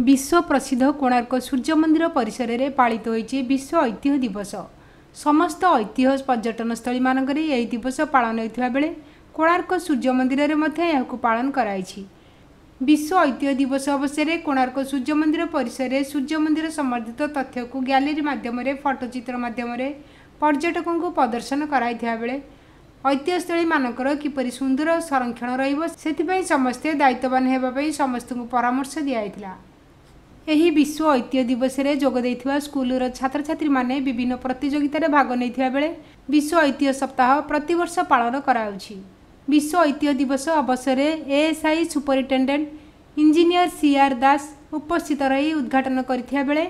विश्व प्रसिद्ध कोणार्क सूर्य मंदिर परिसर में पालित होइछि विश्व ऐतिह्य दिवस। समस्त ऐतिह्य पर्यटनस्थली मानक यह दिवस पालन होता बेले कोणार्क सूर्य मंदिर में पालन कराइछि। विश्व ऐतिह्य दिवस अवसर में कोणार्क सूर्य मंदिर परिसर में सूर्य मंदिर संबंधित तथ्य को गैलेरी माध्यम फटोचित्र माध्यम पर्यटकों को प्रदर्शन कराइथिबा बेले ऐतिह्यस्थली मानकर किपरि सुंदर संरक्षण रहिबो सेथिपई समस्ते दायित्ववान हेबापई समस्त को परामर्श दियाइथिला। एही विश्व ऐतिह्य दिवस रे जोग देइथिबा स्कूलर छात्र छात्री माने विभिन्न प्रतियोगिता रे भाग नैथिबा बेले विश्व ऐतिह्य सप्ताह प्रतिवर्ष पालन कराउछि। विश्व ऐतिह्य दिवस अवसर में एएसआई सुपरिटेडेंट इंजीनियर सीआर दास उपस्थित रही उद्घाटन करथिबा बेले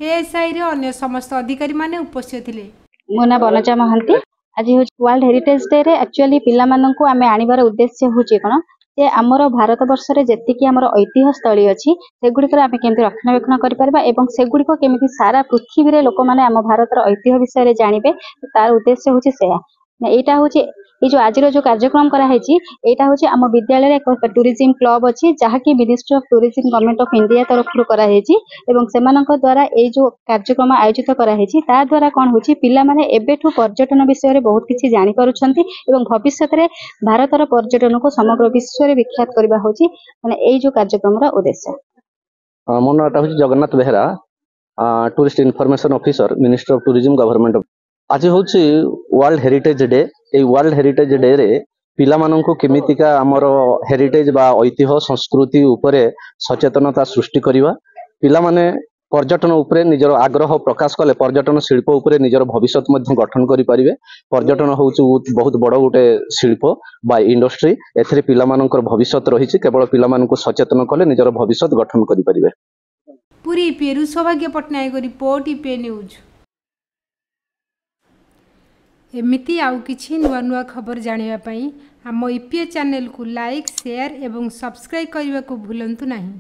एएसआई रे अन्य समस्त अधिकारी माने उपस्थित थिले। मो ना बनजा महांती। आज वर्ल्ड हेरिटेज डे रे एक्चुअली पिला माननकु आमे आनिबार उद्देश्य होची कोन जे हमर भारत वर्ष रे जेतिकी हमर ऐतिह्य स्थली अछि सेगुडी आमे केमति रक्षणाबेक्षण करि परबा एवं सेगुडी को केमति सारा पृथ्वी रे लोक माने हम भारत रो ऐतिह्य विषय रे जानिबे तार उद्देश्य होची सेया। एटा होची ये जो आज जो कार्यक्रम करा हेची एटा होची आम विद्यालय एक टूरिज्म क्लब अछि जहा कि ministry of tourism government of India तरफ करा हेची एवं सेमानक द्वारा ए जो कार्यक्रम आयोजित करा हेची ता द्वारा कोन होची पिला माने एबेठु पर्यटन विषय रे बहुत किछि जानि पारुछंती एवं भविष्य रे भारत रो पर्यटन को समग्र विश्व रे विख्यात करबा होची माने ए जो कार्यक्रम रा उद्देश्य। मो नाटा होची Jagannath Behera, tourist information officer, ministry of tourism government of. आज होची world heritage day. A world heritage day रे पिला माननकु केमितिका हमर हेरिटेज बा ऐतिह्य संस्कृति उपरे सचेतनता सृष्टि करिवा। पिला माने पर्यटन उपरे निजर आग्रह प्रकाश कले पर्यटन शिल्प उपरे निजर भविष्य मध्य गठन करि परिबे। पर्यटन होउची बहुत बड़ गोटे शिल्प बा इंडस्ट्री। एथरे पिला मानकर भविष्य रहिछि, केवल पिला माननकु सचेतन कले निजर भविष्य गठन करि परिबे। पूरी पेरु सौभाग्य पटनायक रिपोर्ट ईपीए न्यूज। एमिति आउ किछि नुआ नुआ खबर जानिबा पई हम ईपीए चैनल को लाइक शेयर एवं सब्सक्राइब करने को भूलंतु नहीं।